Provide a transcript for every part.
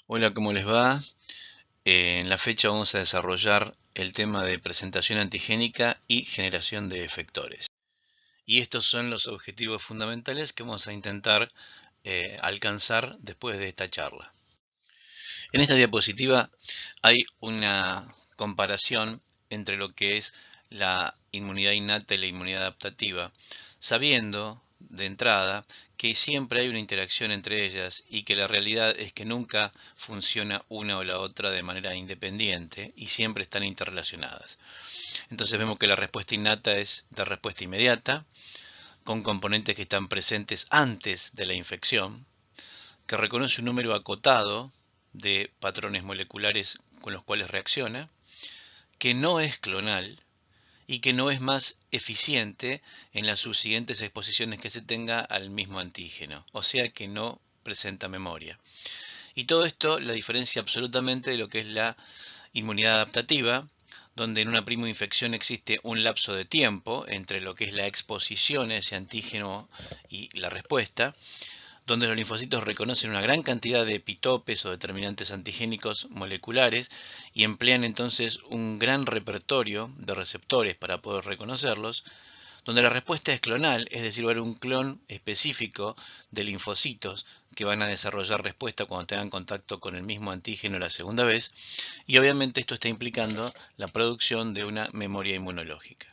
Hola, ¿cómo les va? En la fecha vamos a desarrollar el tema de presentación antigénica y generación de efectores. Y estos son los objetivos fundamentales que vamos a intentar alcanzar después de esta charla. En esta diapositiva hay una comparación entre lo que es la inmunidad innata y la inmunidad adaptativa, sabiendo de entrada que siempre hay una interacción entre ellas y que la realidad es que nunca funciona una o la otra de manera independiente y siempre están interrelacionadas. Entonces vemos que la respuesta innata es de respuesta inmediata, con componentes que están presentes antes de la infección, que reconoce un número acotado de patrones moleculares con los cuales reacciona, que no es clonal y que no es más eficiente en las subsiguientes exposiciones que se tenga al mismo antígeno, o sea que no presenta memoria. Y todo esto la diferencia absolutamente de lo que es la inmunidad adaptativa, donde en una prima infección existe un lapso de tiempo entre lo que es la exposición a ese antígeno y la respuesta, donde los linfocitos reconocen una gran cantidad de epitopes o determinantes antigénicos moleculares y emplean entonces un gran repertorio de receptores para poder reconocerlos, donde la respuesta es clonal, es decir, va a haber un clon específico de linfocitos que van a desarrollar respuesta cuando tengan contacto con el mismo antígeno la segunda vez, y obviamente esto está implicando la producción de una memoria inmunológica.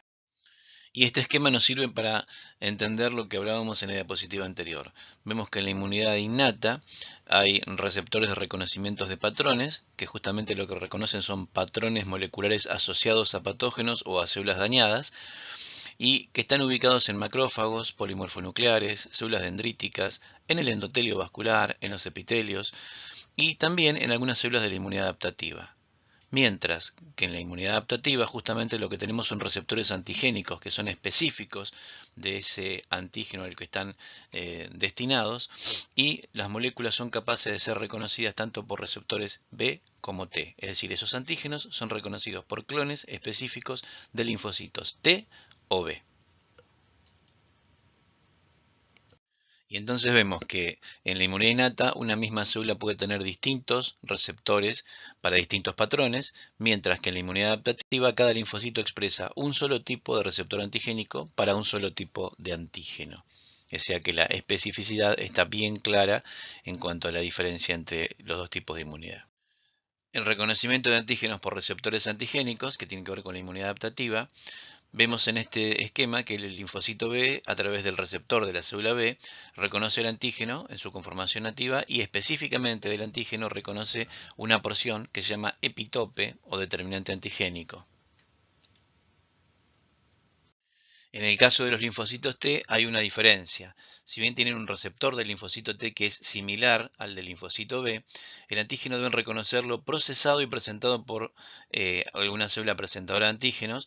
Y este esquema nos sirve para entender lo que hablábamos en la diapositiva anterior. Vemos que en la inmunidad innata hay receptores de reconocimientos de patrones, que justamente lo que reconocen son patrones moleculares asociados a patógenos o a células dañadas, y que están ubicados en macrófagos, polimorfonucleares, células dendríticas, en el endotelio vascular, en los epitelios y también en algunas células de la inmunidad adaptativa. Mientras que en la inmunidad adaptativa justamente lo que tenemos son receptores antigénicos que son específicos de ese antígeno al que están destinados, y las moléculas son capaces de ser reconocidas tanto por receptores B como T. Es decir, esos antígenos son reconocidos por clones específicos de linfocitos T o B. Y entonces vemos que en la inmunidad innata una misma célula puede tener distintos receptores para distintos patrones, mientras que en la inmunidad adaptativa cada linfocito expresa un solo tipo de receptor antigénico para un solo tipo de antígeno. O sea que la especificidad está bien clara en cuanto a la diferencia entre los dos tipos de inmunidad. El reconocimiento de antígenos por receptores antigénicos, que tiene que ver con la inmunidad adaptativa, vemos en este esquema que el linfocito B, a través del receptor de la célula B, reconoce el antígeno en su conformación nativa y específicamente del antígeno reconoce una porción que se llama epitope o determinante antigénico. En el caso de los linfocitos T hay una diferencia. Si bien tienen un receptor del linfocito T que es similar al del linfocito B, el antígeno deben reconocerlo procesado y presentado por alguna célula presentadora de antígenos,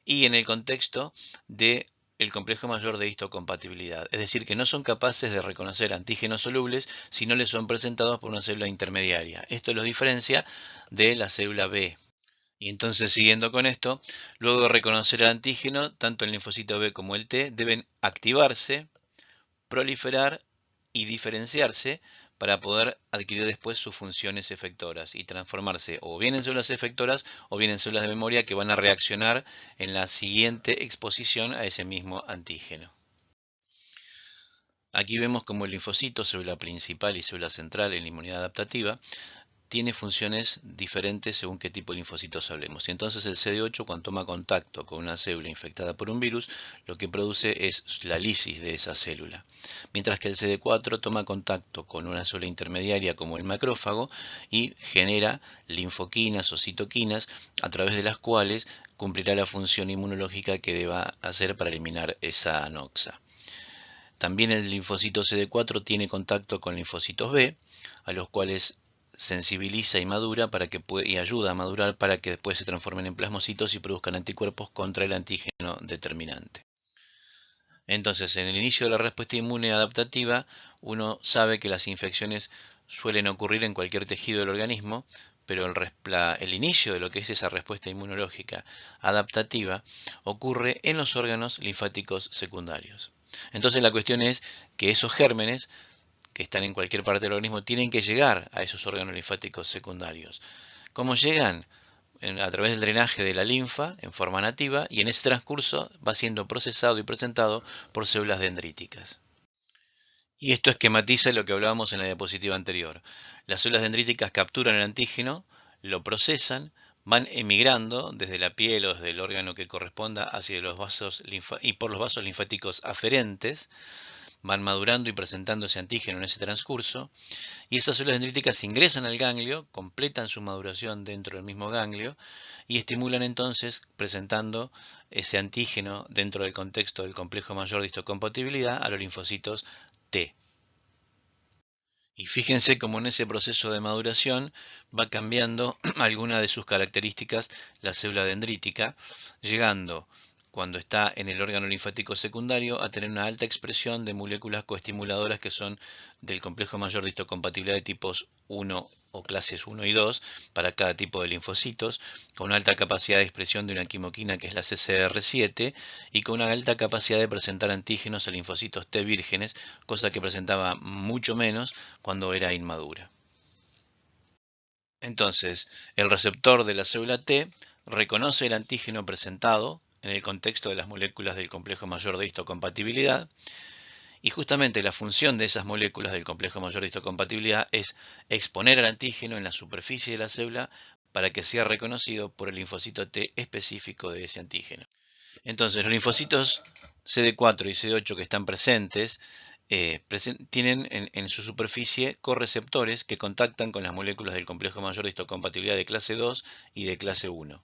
y en el contexto de el complejo mayor de histocompatibilidad, es decir, que no son capaces de reconocer antígenos solubles si no les son presentados por una célula intermediaria. Esto los diferencia de la célula B. Y entonces, siguiendo con esto, luego de reconocer el antígeno, tanto el linfocito B como el T deben activarse, proliferar y diferenciarse para poder adquirir después sus funciones efectoras y transformarse o bien en células efectoras o bien en células de memoria que van a reaccionar en la siguiente exposición a ese mismo antígeno. Aquí vemos como el linfocito, célula principal y célula central en la inmunidad adaptativa, tiene funciones diferentes según qué tipo de linfocitos hablemos. Y entonces el CD8, cuando toma contacto con una célula infectada por un virus, lo que produce es la lisis de esa célula. Mientras que el CD4 toma contacto con una célula intermediaria como el macrófago y genera linfoquinas o citoquinas a través de las cuales cumplirá la función inmunológica que deba hacer para eliminar esa anoxa. También el linfocito CD4 tiene contacto con linfocitos B, a los cuales sensibiliza y madura y ayuda a madurar para que después se transformen en plasmocitos y produzcan anticuerpos contra el antígeno determinante. Entonces, en el inicio de la respuesta inmune adaptativa, uno sabe que las infecciones suelen ocurrir en cualquier tejido del organismo, pero el inicio de lo que es esa respuesta inmunológica adaptativa ocurre en los órganos linfáticos secundarios. Entonces la cuestión es que esos gérmenes que están en cualquier parte del organismo tienen que llegar a esos órganos linfáticos secundarios. ¿Cómo llegan? A través del drenaje de la linfa en forma nativa, y en ese transcurso va siendo procesado y presentado por células dendríticas. Y esto esquematiza lo que hablábamos en la diapositiva anterior. Las células dendríticas capturan el antígeno, lo procesan, van emigrando desde la piel o desde el órgano que corresponda hacia los vasos y por los vasos linfáticos aferentes, van madurando y presentando ese antígeno en ese transcurso, y esas células dendríticas ingresan al ganglio, completan su maduración dentro del mismo ganglio y estimulan entonces presentando ese antígeno dentro del contexto del complejo mayor de histocompatibilidad a los linfocitos T. Y fíjense cómo en ese proceso de maduración va cambiando alguna de sus características la célula dendrítica, llegando, cuando está en el órgano linfático secundario, a tener una alta expresión de moléculas coestimuladoras que son del complejo mayor de histocompatibilidad de tipos 1 o clases 1 y 2 para cada tipo de linfocitos, con una alta capacidad de expresión de una quimoquina que es la CCR7 y con una alta capacidad de presentar antígenos a linfocitos T vírgenes, cosa que presentaba mucho menos cuando era inmadura. Entonces, el receptor de la célula T reconoce el antígeno presentado en el contexto de las moléculas del complejo mayor de histocompatibilidad, y justamente la función de esas moléculas del complejo mayor de histocompatibilidad es exponer al antígeno en la superficie de la célula para que sea reconocido por el linfocito T específico de ese antígeno. Entonces, los linfocitos CD4 y CD8 que están presentes tienen en su superficie correceptores que contactan con las moléculas del complejo mayor de histocompatibilidad de clase 2 y de clase 1.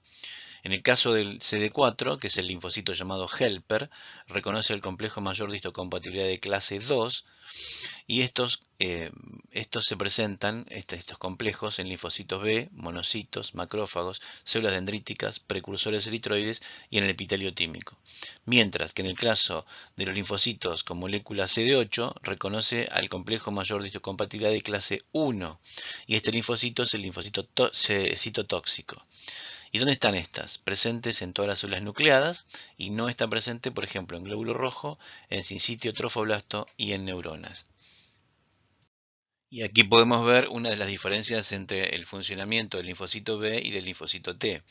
En el caso del CD4, que es el linfocito llamado helper, reconoce el complejo mayor de histocompatibilidad de clase 2 y estos se presentan, estos complejos, en linfocitos B, monocitos, macrófagos, células dendríticas, precursores eritroides y en el epitelio tímico. Mientras que en el caso de los linfocitos con molécula CD8 reconoce al complejo mayor de histocompatibilidad de clase 1 y este linfocito es el linfocito citotóxico. ¿Y dónde están estas? Presentes en todas las células nucleadas y no está presente, por ejemplo, en glóbulo rojo, en sincitio trofoblasto y en neuronas. Y aquí podemos ver una de las diferencias entre el funcionamiento del linfocito B y del linfocito T.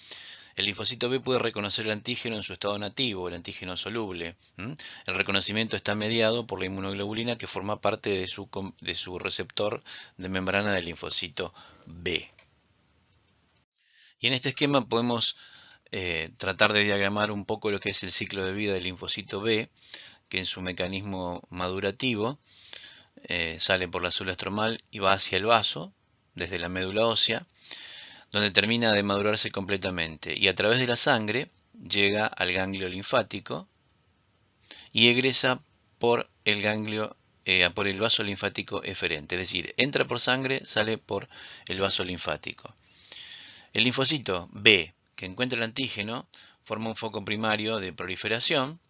El linfocito B puede reconocer el antígeno en su estado nativo, el antígeno soluble. El reconocimiento está mediado por la inmunoglobulina que forma parte de su receptor de membrana del linfocito B. Y en este esquema podemos tratar de diagramar un poco lo que es el ciclo de vida del linfocito B, que en su mecanismo madurativo sale por la célula estromal y va hacia el vaso, desde la médula ósea, donde termina de madurarse completamente. Y a través de la sangre llega al ganglio linfático y egresa por el ganglio, por el vaso linfático eferente. Es decir, entra por sangre, sale por el vaso linfático. El linfocito B, que encuentra el antígeno, forma un foco primario de proliferación.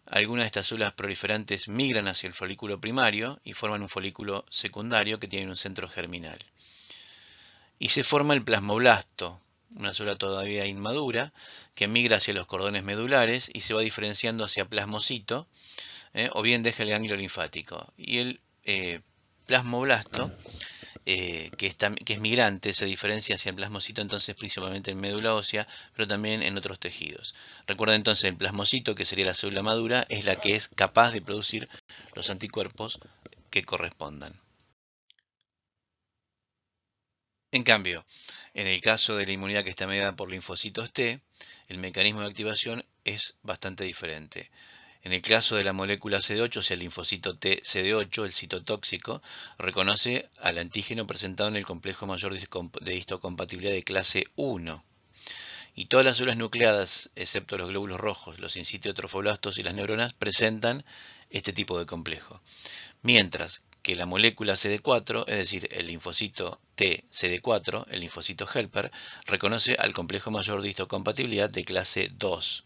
Algunas de estas células proliferantes migran hacia el folículo primario y forman un folículo secundario que tiene un centro germinal. Y se forma el plasmoblasto, una célula todavía inmadura, que migra hacia los cordones medulares y se va diferenciando hacia plasmocito, o bien deja el ganglio linfático. Y el plasmoblasto, que es migrante, se diferencia hacia el plasmocito entonces principalmente en médula ósea, pero también en otros tejidos. Recuerda entonces, el plasmocito, que sería la célula madura, es la que es capaz de producir los anticuerpos que correspondan. En cambio, en el caso de la inmunidad que está mediada por linfocitos T, el mecanismo de activación es bastante diferente. En el caso de la molécula CD8, o sea, el linfocito T CD8, el citotóxico, reconoce al antígeno presentado en el complejo mayor de histocompatibilidad de clase 1. Y todas las células nucleadas, excepto los glóbulos rojos, los sincitiotrofoblastos y las neuronas, presentan este tipo de complejo. Mientras que la molécula CD4, es decir, el linfocito T CD4, el linfocito helper, reconoce al complejo mayor de histocompatibilidad de clase 2,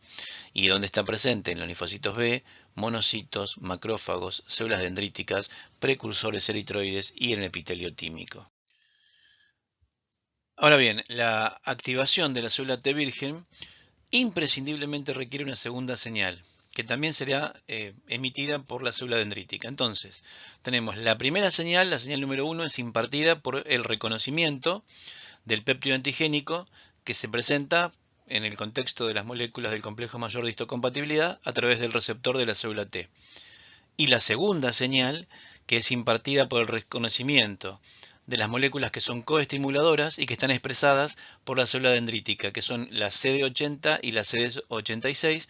y donde está presente en los linfocitos B, monocitos, macrófagos, células dendríticas, precursores eritroides y en el epitelio tímico. Ahora bien, la activación de la célula T virgen imprescindiblemente requiere una segunda señal, que también será emitida por la célula dendrítica. Entonces, tenemos la primera señal, la señal número 1, es impartida por el reconocimiento del péptido antigénico que se presenta en el contexto de las moléculas del complejo mayor de histocompatibilidad a través del receptor de la célula T. Y la segunda señal, que es impartida por el reconocimiento de las moléculas que son coestimuladoras y que están expresadas por la célula dendrítica, que son la CD80 y la CD86,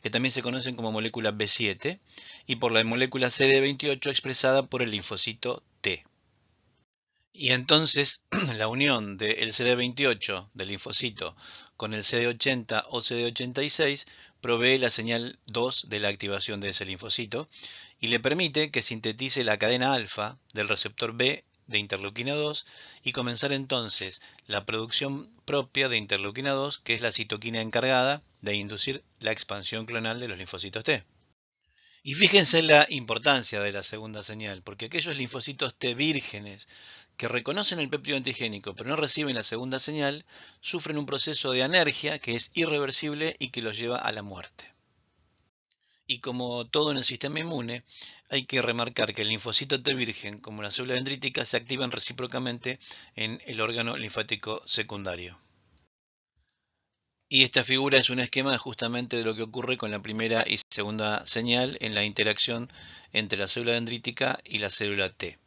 que también se conocen como molécula B7, y por la molécula CD28 expresada por el linfocito T. Y entonces la unión del CD28 del linfocito con el CD80 o CD86 provee la señal 2 de la activación de ese linfocito y le permite que sintetice la cadena alfa del receptor B de interleuquina 2 y comenzar entonces la producción propia de interleuquina 2, que es la citoquina encargada de inducir la expansión clonal de los linfocitos T. Y fíjense la importancia de la segunda señal, porque aquellos linfocitos T vírgenes que reconocen el péptido antigénico pero no reciben la segunda señal, sufren un proceso de anergia que es irreversible y que los lleva a la muerte. Y como todo en el sistema inmune, hay que remarcar que el linfocito T virgen, como la célula dendrítica, se activan recíprocamente en el órgano linfático secundario. Y esta figura es un esquema justamente de lo que ocurre con la primera y segunda señal en la interacción entre la célula dendrítica y la célula T.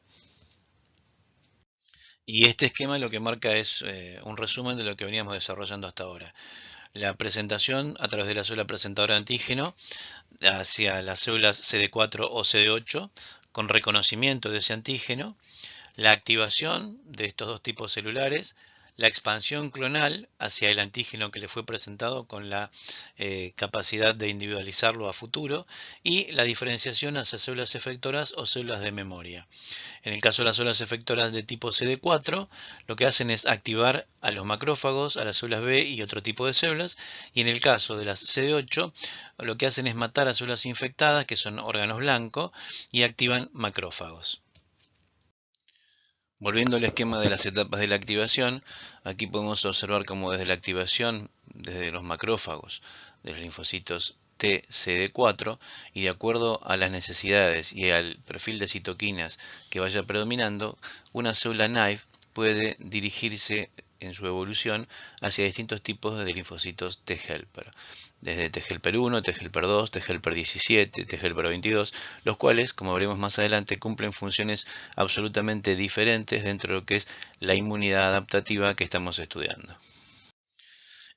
Y este esquema lo que marca es un resumen de lo que veníamos desarrollando hasta ahora. La presentación a través de la célula presentadora de antígeno hacia las células CD4 o CD8 con reconocimiento de ese antígeno, la activación de estos dos tipos celulares, la expansión clonal hacia el antígeno que le fue presentado con la capacidad de individualizarlo a futuro y la diferenciación hacia células efectoras o células de memoria. En el caso de las células efectoras de tipo CD4, lo que hacen es activar a los macrófagos, a las células B y otro tipo de células, y en el caso de las CD8, lo que hacen es matar a células infectadas, que son órganos blancos, y activan macrófagos. Volviendo al esquema de las etapas de la activación, aquí podemos observar cómo desde la activación, desde los macrófagos, de los linfocitos T, CD4, y de acuerdo a las necesidades y al perfil de citoquinas que vaya predominando, una célula naive puede dirigirse en su evolución hacia distintos tipos de linfocitos T helper, desde T helper 1, T helper 2, T helper 17, T helper 22, los cuales, como veremos más adelante, cumplen funciones absolutamente diferentes dentro de lo que es la inmunidad adaptativa que estamos estudiando.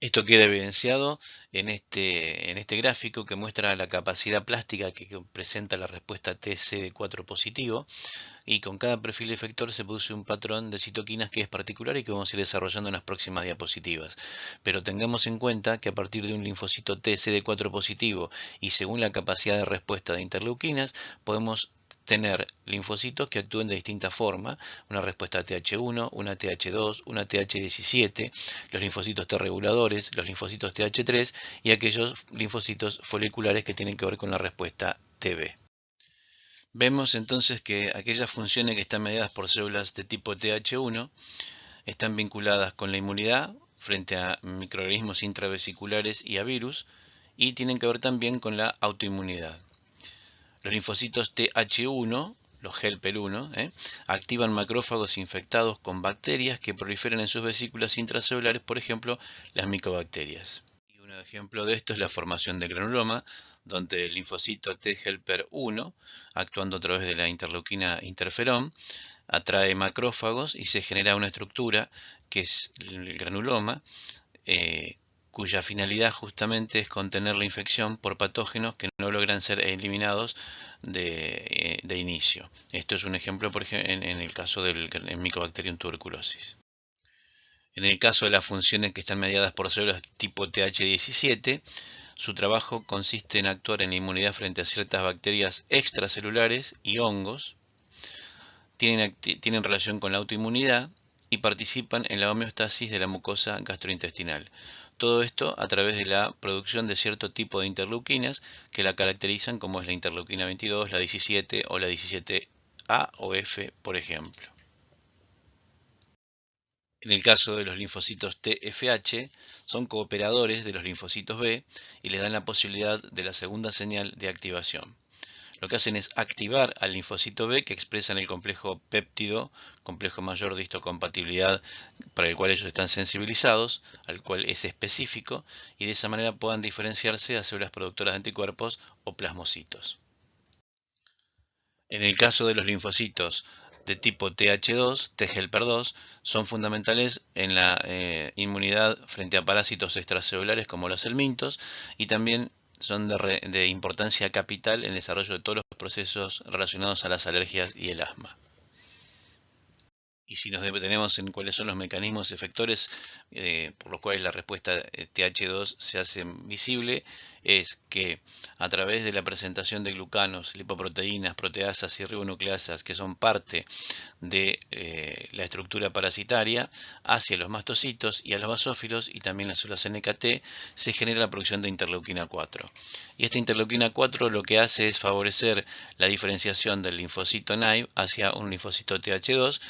Esto queda evidenciado en este gráfico que muestra la capacidad plástica que presenta la respuesta TCD4 positivo, y con cada perfil de efector se produce un patrón de citoquinas que es particular y que vamos a ir desarrollando en las próximas diapositivas. Pero tengamos en cuenta que a partir de un linfocito TCD4 positivo y según la capacidad de respuesta de interleuquinas, podemos tener linfocitos que actúen de distinta forma, una respuesta TH1, una TH2, una TH17, los linfocitos T reguladores, los linfocitos TH3 y aquellos linfocitos foliculares que tienen que ver con la respuesta TB. Vemos entonces que aquellas funciones que están mediadas por células de tipo TH1 están vinculadas con la inmunidad frente a microorganismos intravesiculares y a virus, y tienen que ver también con la autoinmunidad. Los linfocitos TH1, los helper 1, activan macrófagos infectados con bacterias que proliferan en sus vesículas intracelulares, por ejemplo, las micobacterias. Y un ejemplo de esto es la formación de granuloma, donde el linfocito T helper 1, actuando a través de la interleuquina interferón, atrae macrófagos y se genera una estructura que es el granuloma, cuya finalidad justamente es contener la infección por patógenos que no logran ser eliminados de inicio. Esto es un ejemplo, por ejemplo, en el caso del Mycobacterium tuberculosis. En el caso de las funciones que están mediadas por células tipo TH17, su trabajo consiste en actuar en la inmunidad frente a ciertas bacterias extracelulares y hongos, tienen relación con la autoinmunidad y participan en la homeostasis de la mucosa gastrointestinal. Todo esto a través de la producción de cierto tipo de interleuquinas que la caracterizan, como es la interleuquina 22, la 17 o la 17A o F, por ejemplo. En el caso de los linfocitos TFH, son cooperadores de los linfocitos B y les dan la posibilidad de la segunda señal de activación. Lo que hacen es activar al linfocito B que expresa en el complejo péptido, complejo mayor de histocompatibilidad para el cual ellos están sensibilizados, al cual es específico, y de esa manera puedan diferenciarse a células productoras de anticuerpos o plasmocitos. En el caso de los linfocitos de tipo TH2, T-helper 2, son fundamentales en la inmunidad frente a parásitos extracelulares como los helmintos y también son de importancia capital en el desarrollo de todos los procesos relacionados a las alergias y el asma. Y si nos detenemos en cuáles son los mecanismos efectores por los cuales la respuesta TH2 se hace visible, es que a través de la presentación de glucanos, lipoproteínas, proteasas y ribonucleasas que son parte de la estructura parasitaria hacia los mastocitos y a los basófilos y también las células NKT, se genera la producción de interleuquina 4. Y esta interleuquina 4 lo que hace es favorecer la diferenciación del linfocito naive hacia un linfocito TH2,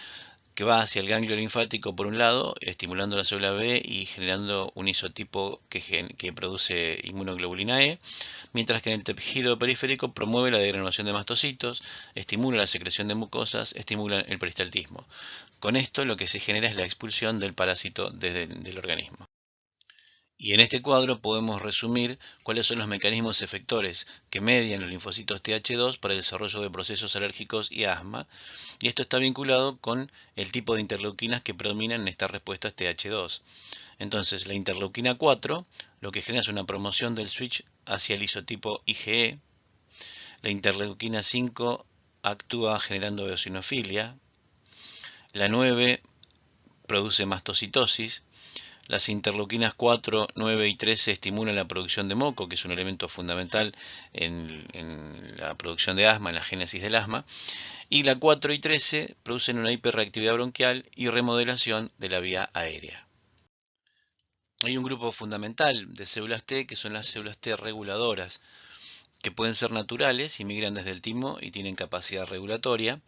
que va hacia el ganglio linfático por un lado, estimulando la célula B y generando un isotipo que produce inmunoglobulina E, mientras que en el tejido periférico promueve la degranulación de mastocitos, estimula la secreción de mucosas, estimula el peristaltismo. Con esto lo que se genera es la expulsión del parásito del organismo. Y en este cuadro podemos resumir cuáles son los mecanismos efectores que median los linfocitos TH2 para el desarrollo de procesos alérgicos y asma, y esto está vinculado con el tipo de interleuquinas que predominan en estas respuestas TH2. Entonces, la interleuquina 4 lo que genera es una promoción del switch hacia el isotipo IgE. La interleuquina 5 actúa generando eosinofilia. La 9 produce mastocitosis. Las interleuquinas 4, 9 y 13 estimulan la producción de moco, que es un elemento fundamental en la producción de asma, en la génesis del asma. Y la 4 y 13 producen una hiperreactividad bronquial y remodelación de la vía aérea. Hay un grupo fundamental de células T que son las células T reguladoras, que pueden ser naturales y migran desde el timo y tienen capacidad regulatoria.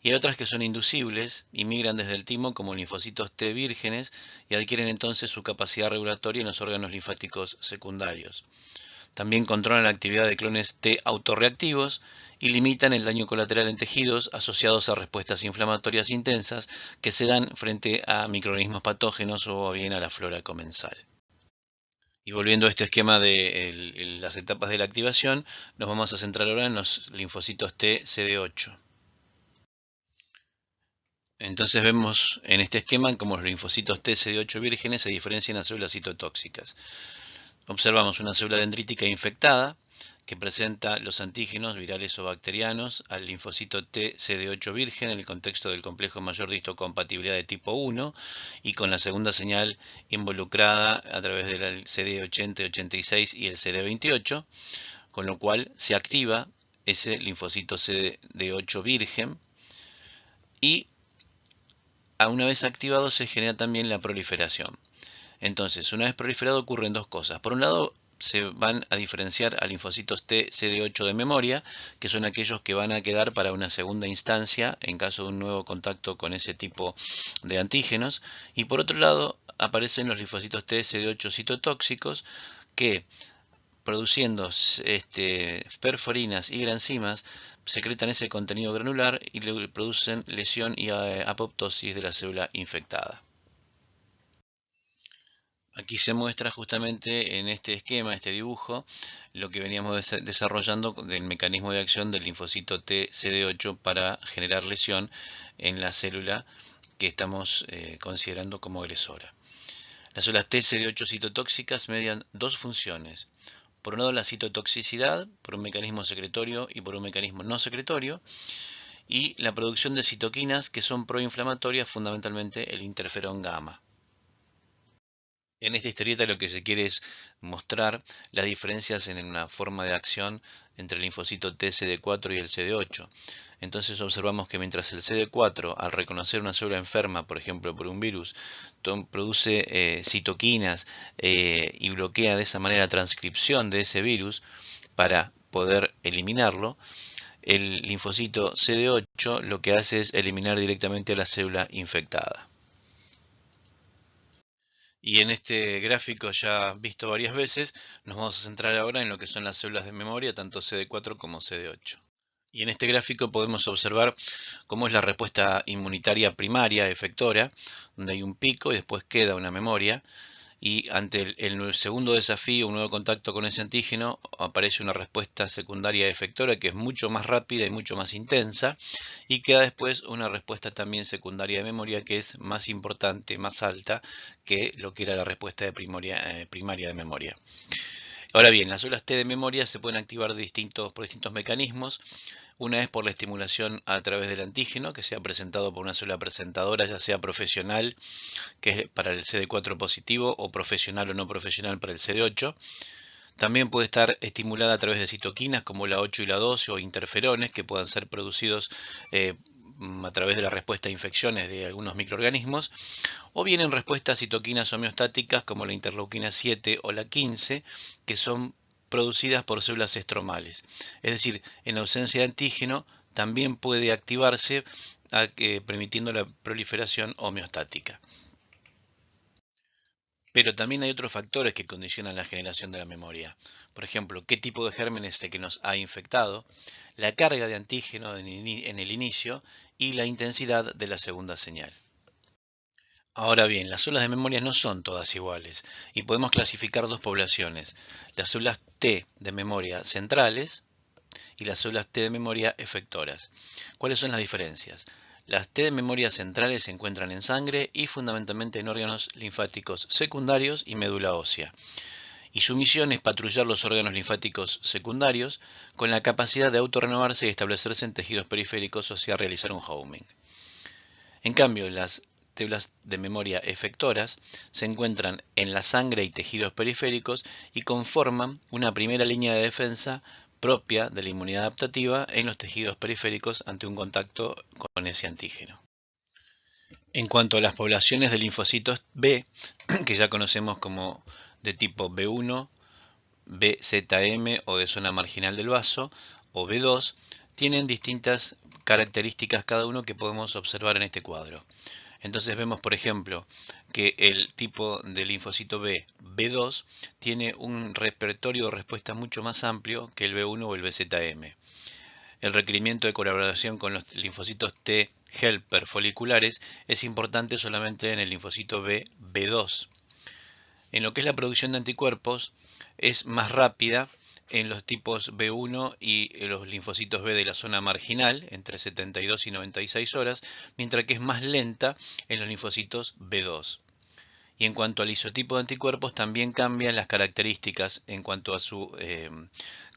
Y hay otras que son inducibles y migran desde el timo como linfocitos T vírgenes y adquieren entonces su capacidad regulatoria en los órganos linfáticos secundarios. También controlan la actividad de clones T autorreactivos y limitan el daño colateral en tejidos asociados a respuestas inflamatorias intensas que se dan frente a microorganismos patógenos o bien a la flora comensal. Y volviendo a este esquema de las etapas de la activación, nos vamos a centrar ahora en los linfocitos T CD8. Entonces vemos en este esquema cómo los linfocitos T CD8 vírgenes se diferencian a células citotóxicas. Observamos una célula dendrítica infectada que presenta los antígenos virales o bacterianos al linfocito T CD8 virgen en el contexto del complejo mayor de histocompatibilidad de tipo 1 y con la segunda señal involucrada a través del CD80, 86 y el CD28, con lo cual se activa ese linfocito CD8 virgen y una vez activado se genera también la proliferación. Entonces, una vez proliferado ocurren dos cosas. Por un lado, se van a diferenciar a linfocitos T CD8 de memoria, que son aquellos que van a quedar para una segunda instancia en caso de un nuevo contacto con ese tipo de antígenos. Y por otro lado, aparecen los linfocitos T CD8 citotóxicos que, produciendo perforinas y granzimas, secretan ese contenido granular y le producen lesión y apoptosis de la célula infectada. Aquí se muestra justamente en este esquema, este dibujo, lo que veníamos desarrollando del mecanismo de acción del linfocito T CD8 para generar lesión en la célula que estamos considerando como agresora. Las células T CD8 citotóxicas median dos funciones. Por un lado, la citotoxicidad, por un mecanismo secretorio y por un mecanismo no secretorio, y la producción de citoquinas que son proinflamatorias, fundamentalmente el interferón gamma. En esta historieta lo que se quiere es mostrar las diferencias en la forma de acción entre el linfocito T CD4 y el CD8. Entonces observamos que mientras el CD4, al reconocer una célula enferma, por ejemplo por un virus, produce citoquinas y bloquea de esa manera la transcripción de ese virus para poder eliminarlo, el linfocito CD8 lo que hace es eliminar directamente a la célula infectada. Y en este gráfico ya visto varias veces, nos vamos a centrar ahora en lo que son las células de memoria, tanto CD4 como CD8. Y en este gráfico podemos observar cómo es la respuesta inmunitaria primaria efectora, donde hay un pico y después queda una memoria. Y ante el segundo desafío, un nuevo contacto con ese antígeno, aparece una respuesta secundaria efectora que es mucho más rápida y mucho más intensa, y queda después una respuesta también secundaria de memoria que es más importante, más alta que lo que era la respuesta de primaria de memoria. Ahora bien, las células T de memoria se pueden activar por distintos mecanismos. Una es por la estimulación a través del antígeno, que sea presentado por una célula presentadora, ya sea profesional, que es para el CD4 positivo, o profesional o no profesional para el CD8. También puede estar estimulada a través de citoquinas como la 8 y la 12 o interferones que puedan ser producidos a través de la respuesta a infecciones de algunos microorganismos, o bien en respuesta a citoquinas homeostáticas como la interleuquina 7 o la 15, que son producidas por células estromales. Es decir, en ausencia de antígeno también puede activarse permitiendo la proliferación homeostática. Pero también hay otros factores que condicionan la generación de la memoria. Por ejemplo, qué tipo de germen es el que nos ha infectado, la carga de antígeno en el inicio y la intensidad de la segunda señal. Ahora bien, las células de memoria no son todas iguales y podemos clasificar dos poblaciones, las células T de memoria centrales y las células T de memoria efectoras. ¿Cuáles son las diferencias? Las T de memoria centrales se encuentran en sangre y fundamentalmente en órganos linfáticos secundarios y médula ósea. Y su misión es patrullar los órganos linfáticos secundarios con la capacidad de autorrenovarse y establecerse en tejidos periféricos, o sea, realizar un homing. En cambio, las células de memoria efectoras se encuentran en la sangre y tejidos periféricos y conforman una primera línea de defensa propia de la inmunidad adaptativa en los tejidos periféricos ante un contacto con ese antígeno. En cuanto a las poblaciones de linfocitos B, que ya conocemos como de tipo B1, BZM o de zona marginal del vaso, o B2, tienen distintas características cada uno que podemos observar en este cuadro. Entonces vemos, por ejemplo, que el tipo de linfocito B, B2, tiene un repertorio de respuesta mucho más amplio que el B1 o el BZM. El requerimiento de colaboración con los linfocitos T helper foliculares es importante solamente en el linfocito B, B2. En lo que es la producción de anticuerpos, es más rápida en los tipos B1 y los linfocitos B de la zona marginal, entre 72 y 96 horas, mientras que es más lenta en los linfocitos B2. Y en cuanto al isotipo de anticuerpos, también cambian las características en cuanto a su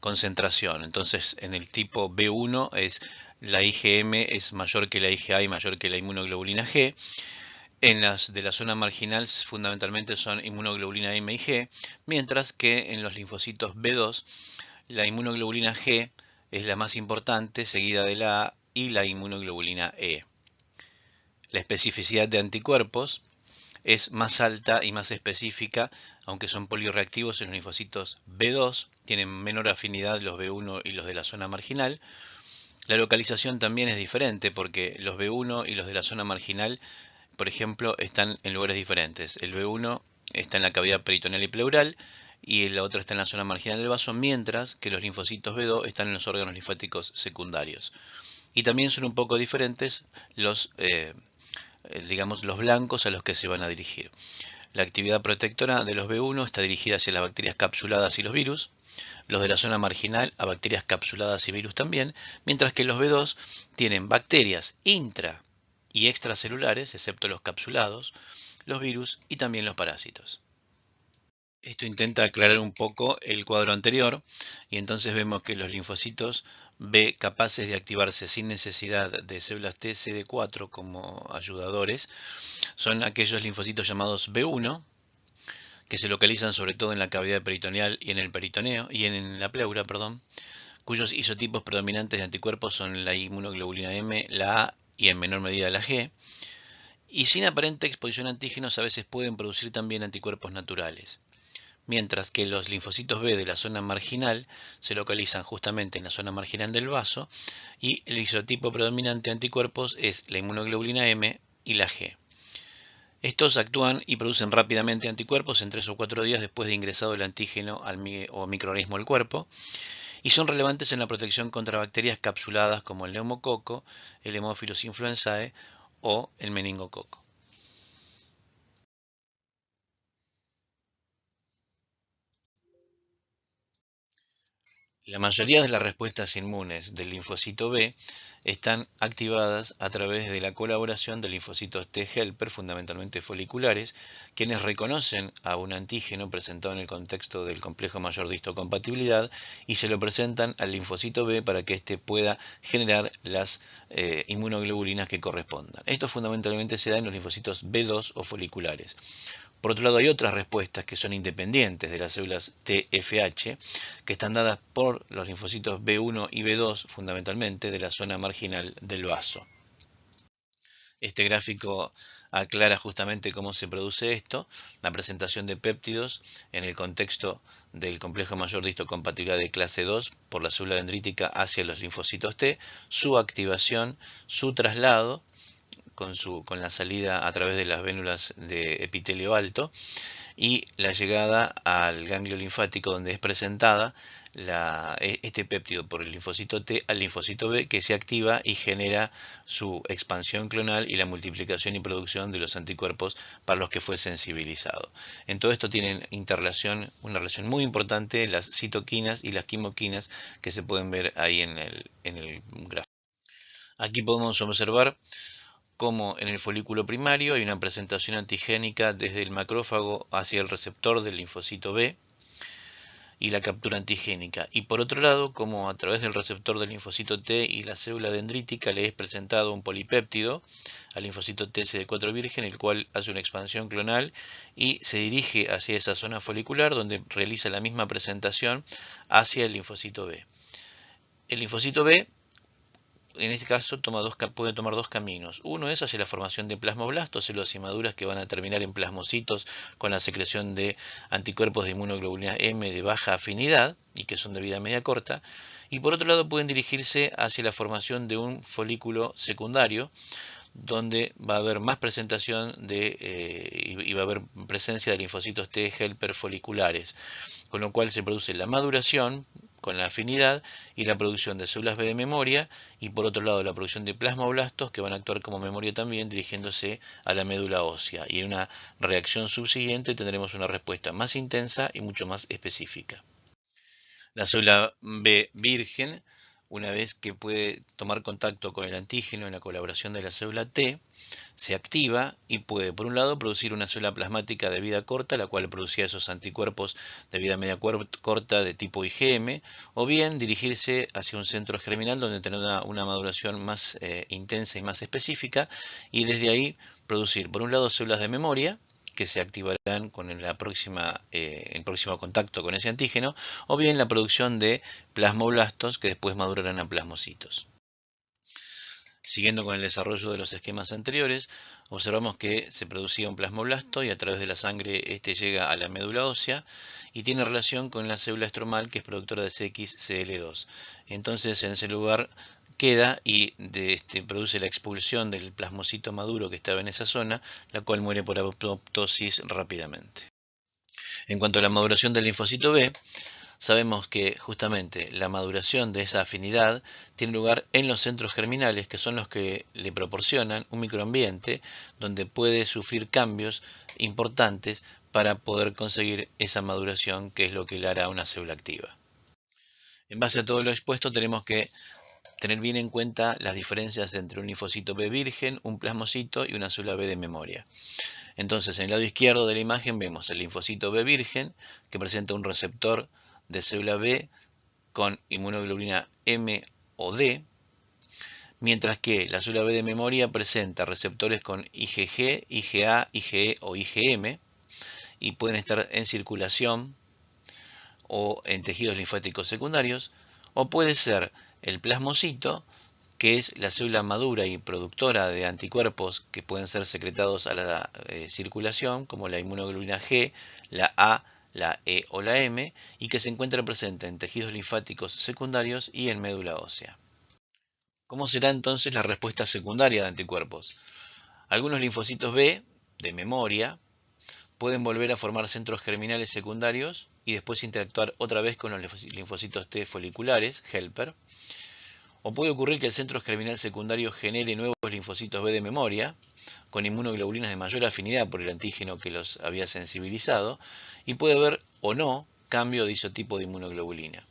concentración. Entonces, en el tipo B1 la IgM es mayor que la IgA y mayor que la inmunoglobulina G. En las de la zona marginal fundamentalmente son inmunoglobulina M y G, mientras que en los linfocitos B2 la inmunoglobulina G es la más importante, seguida de la A y la inmunoglobulina E. La especificidad de anticuerpos es más alta y más específica, aunque son polirreactivos en los linfocitos B2, tienen menor afinidad los B1 y los de la zona marginal. La localización también es diferente porque los B1 y los de la zona marginal, por ejemplo, están en lugares diferentes. El B1 está en la cavidad peritoneal y pleural y el otro está en la zona marginal del vaso, mientras que los linfocitos B2 están en los órganos linfáticos secundarios. Y también son un poco diferentes digamos, los blancos a los que se van a dirigir. La actividad protectora de los B1 está dirigida hacia las bacterias capsuladas y los virus, los de la zona marginal a bacterias capsuladas y virus también, mientras que los B2 tienen bacterias intra y extracelulares, excepto los capsulados, los virus y también los parásitos. Esto intenta aclarar un poco el cuadro anterior y entonces vemos que los linfocitos B capaces de activarse sin necesidad de células T CD4 como ayudadores son aquellos linfocitos llamados B1 que se localizan sobre todo en la cavidad peritoneal y en el peritoneo y en la pleura, cuyos isotipos predominantes de anticuerpos son la inmunoglobulina M, la A y en menor medida la G, y sin aparente exposición a antígenos a veces pueden producir también anticuerpos naturales. Mientras que los linfocitos B de la zona marginal se localizan justamente en la zona marginal del vaso y el isotipo predominante de anticuerpos es la inmunoglobulina M y la G. Estos actúan y producen rápidamente anticuerpos en 3 o 4 días después de ingresado el antígeno o microorganismo al cuerpo y son relevantes en la protección contra bacterias capsuladas como el neumococo, el Haemophilus influenzae o el meningococo. La mayoría de las respuestas inmunes del linfocito B están activadas a través de la colaboración de linfocitos T helper, fundamentalmente foliculares, quienes reconocen a un antígeno presentado en el contexto del complejo mayor de histocompatibilidad y se lo presentan al linfocito B para que éste pueda generar las inmunoglobulinas que correspondan. Esto fundamentalmente se da en los linfocitos B2 o foliculares. Por otro lado, hay otras respuestas que son independientes de las células TFH, que están dadas por los linfocitos B1 y B2, fundamentalmente de la zona marginal del vaso. Este gráfico aclara justamente cómo se produce esto, la presentación de péptidos en el contexto del complejo mayor de histocompatibilidad de clase 2 por la célula dendrítica hacia los linfocitos T, su activación, su traslado, con la salida a través de las vénulas de epitelio alto y la llegada al ganglio linfático donde es presentada este péptido por el linfocito T al linfocito B que se activa y genera su expansión clonal y la multiplicación y producción de los anticuerpos para los que fue sensibilizado. En todo esto tienen una relación muy importante las citoquinas y las quimoquinas que se pueden ver ahí en el gráfico. Aquí podemos observar como en el folículo primario hay una presentación antigénica desde el macrófago hacia el receptor del linfocito B y la captura antigénica. Y por otro lado, como a través del receptor del linfocito T y la célula dendrítica le es presentado un polipéptido al linfocito TCD4 virgen, el cual hace una expansión clonal y se dirige hacia esa zona folicular donde realiza la misma presentación hacia el linfocito B. El linfocito B en este caso puede tomar dos caminos. Uno es hacia la formación de plasmoblastos, células inmaduras que van a terminar en plasmocitos con la secreción de anticuerpos de inmunoglobulina M de baja afinidad y que son de vida media corta. Y por otro lado pueden dirigirse hacia la formación de un folículo secundario donde va a haber más presentación y va a haber presencia de linfocitos T helper foliculares, con lo cual se produce la maduración con la afinidad y la producción de células B de memoria y por otro lado la producción de plasmoblastos que van a actuar como memoria también dirigiéndose a la médula ósea y en una reacción subsiguiente tendremos una respuesta más intensa y mucho más específica. La célula B virgen, una vez que puede tomar contacto con el antígeno en la colaboración de la célula T, se activa y puede, por un lado, producir una célula plasmática de vida corta, la cual producía esos anticuerpos de vida media corta de tipo IgM, o bien dirigirse hacia un centro germinal donde tener una maduración más intensa y más específica, y desde ahí producir, por un lado, células de memoria, que se activarán con el próximo contacto con ese antígeno, o bien la producción de plasmoblastos que después madurarán a plasmocitos. Siguiendo con el desarrollo de los esquemas anteriores, observamos que se producía un plasmoblasto y a través de la sangre este llega a la médula ósea y tiene relación con la célula estromal que es productora de CXCL2. Entonces en ese lugar queda y produce la expulsión del plasmocito maduro que estaba en esa zona, la cual muere por apoptosis rápidamente. En cuanto a la maduración del linfocito B, sabemos que justamente la maduración de esa afinidad tiene lugar en los centros germinales, que son los que le proporcionan un microambiente donde puede sufrir cambios importantes para poder conseguir esa maduración, que es lo que le hará una célula activa. En base a todo lo expuesto, tenemos que tener bien en cuenta las diferencias entre un linfocito B virgen, un plasmocito y una célula B de memoria. Entonces, en el lado izquierdo de la imagen vemos el linfocito B virgen, que presenta un receptor de célula B con inmunoglobulina M o D, mientras que la célula B de memoria presenta receptores con IgG, IgA, IgE o IgM y pueden estar en circulación o en tejidos linfáticos secundarios, o puede ser el plasmocito, que es la célula madura y productora de anticuerpos que pueden ser secretados a la circulación, como la inmunoglobulina G, la A, la E o la M, y que se encuentra presente en tejidos linfáticos secundarios y en médula ósea. ¿Cómo será entonces la respuesta secundaria de anticuerpos? Algunos linfocitos B de memoria pueden volver a formar centros germinales secundarios y después interactuar otra vez con los linfocitos T foliculares, helper. O puede ocurrir que el centro germinal secundario genere nuevos linfocitos B de memoria, con inmunoglobulinas de mayor afinidad por el antígeno que los había sensibilizado, y puede haber o no cambio de isotipo de inmunoglobulina.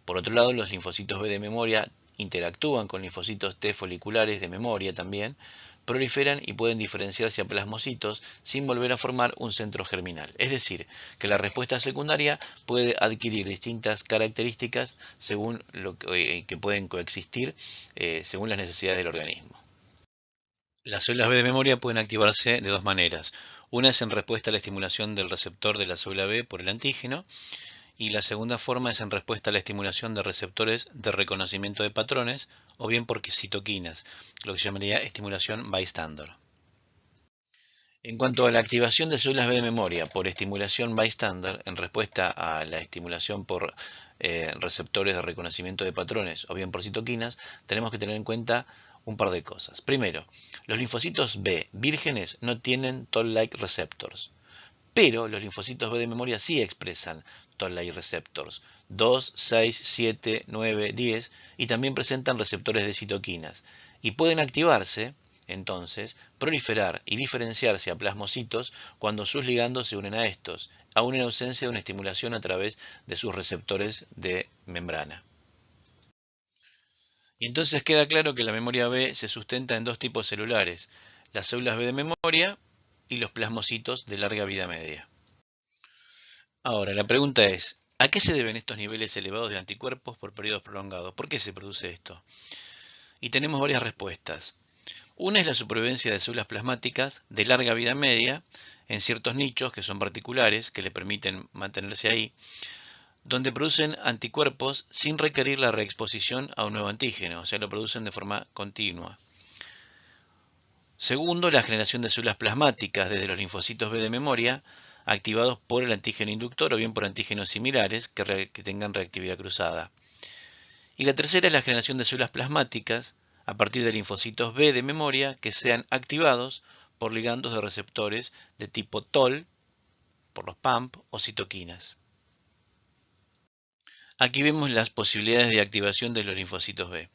Por otro lado, los linfocitos B de memoria interactúan con linfocitos T foliculares de memoria también, proliferan y pueden diferenciarse a plasmocitos sin volver a formar un centro germinal. Es decir, que la respuesta secundaria puede adquirir distintas características según lo que pueden coexistir según las necesidades del organismo. Las células B de memoria pueden activarse de dos maneras. Una es en respuesta a la estimulación del receptor de la célula B por el antígeno, y la segunda forma es en respuesta a la estimulación de receptores de reconocimiento de patrones o bien por citoquinas, lo que se llamaría estimulación bystander. En cuanto a la activación de células B de memoria por estimulación bystander en respuesta a la estimulación por receptores de reconocimiento de patrones o bien por citoquinas, tenemos que tener en cuenta un par de cosas. Primero, los linfocitos B vírgenes no tienen Toll-like receptors, pero los linfocitos B de memoria sí expresan Toll-like receptors 2, 6, 7, 9, 10 y también presentan receptores de citoquinas y pueden activarse, entonces, proliferar y diferenciarse a plasmocitos cuando sus ligandos se unen a estos, aun en ausencia de una estimulación a través de sus receptores de membrana. Y entonces queda claro que la memoria B se sustenta en dos tipos celulares, las células B de memoria y los plasmocitos de larga vida media. Ahora, la pregunta es, ¿a qué se deben estos niveles elevados de anticuerpos por periodos prolongados? ¿Por qué se produce esto? Y tenemos varias respuestas. Una es la supervivencia de células plasmáticas de larga vida media en ciertos nichos que son particulares, que le permiten mantenerse ahí, donde producen anticuerpos sin requerir la reexposición a un nuevo antígeno, o sea, lo producen de forma continua. Segundo, la generación de células plasmáticas desde los linfocitos B de memoria, activados por el antígeno inductor o bien por antígenos similares que tengan reactividad cruzada. Y la tercera es la generación de células plasmáticas a partir de linfocitos B de memoria que sean activados por ligandos de receptores de tipo TOL, por los PAMP o citoquinas. Aquí vemos las posibilidades de activación de los linfocitos B.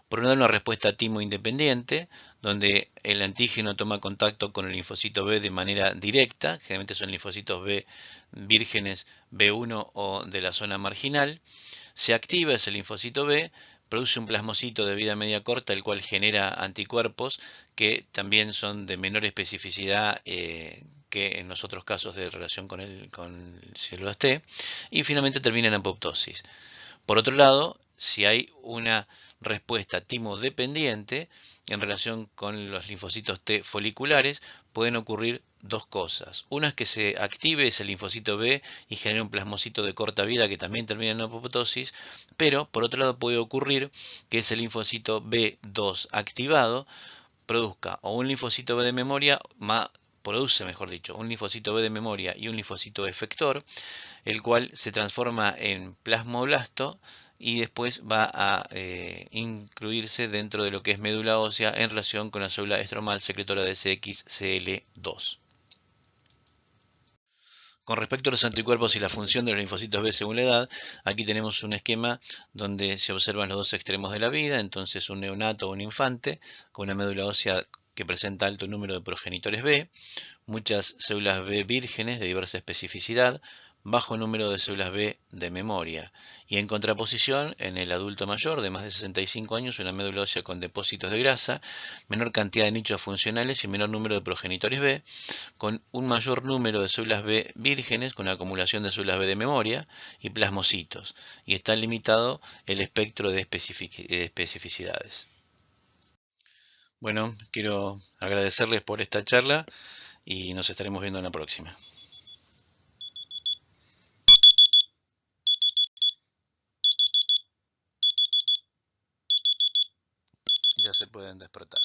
Por un lado, una respuesta timo independiente, donde el antígeno toma contacto con el linfocito B de manera directa, generalmente son linfocitos B vírgenes B1 o de la zona marginal. Se activa ese linfocito B, produce un plasmocito de vida media corta, el cual genera anticuerpos que también son de menor especificidad que en los otros casos de relación con células T, y finalmente termina en apoptosis. Por otro lado, si hay una respuesta timo-dependiente en relación con los linfocitos T foliculares, pueden ocurrir dos cosas. Una es que se active ese linfocito B y genere un plasmocito de corta vida que también termina en apoptosis, pero por otro lado puede ocurrir que ese linfocito B2 activado produzca o un linfocito B de memoria, un linfocito B de memoria y un linfocito efector, el cual se transforma en plasmoblasto y después va a incluirse dentro de lo que es médula ósea en relación con la célula estromal secretora de CXCL2. Con respecto a los anticuerpos y la función de los linfocitos B según la edad, aquí tenemos un esquema donde se observan los dos extremos de la vida, entonces un neonato o un infante con una médula ósea que presenta alto número de progenitores B, muchas células B vírgenes de diversa especificidad, bajo número de células B de memoria, y en contraposición, en el adulto mayor de más de 65 años, una médula ósea con depósitos de grasa, menor cantidad de nichos funcionales y menor número de progenitores B, con un mayor número de células B vírgenes con acumulación de células B de memoria y plasmocitos, y está limitado el espectro de especificidades. Bueno, quiero agradecerles por esta charla y nos estaremos viendo en la próxima. Ya se pueden despertar.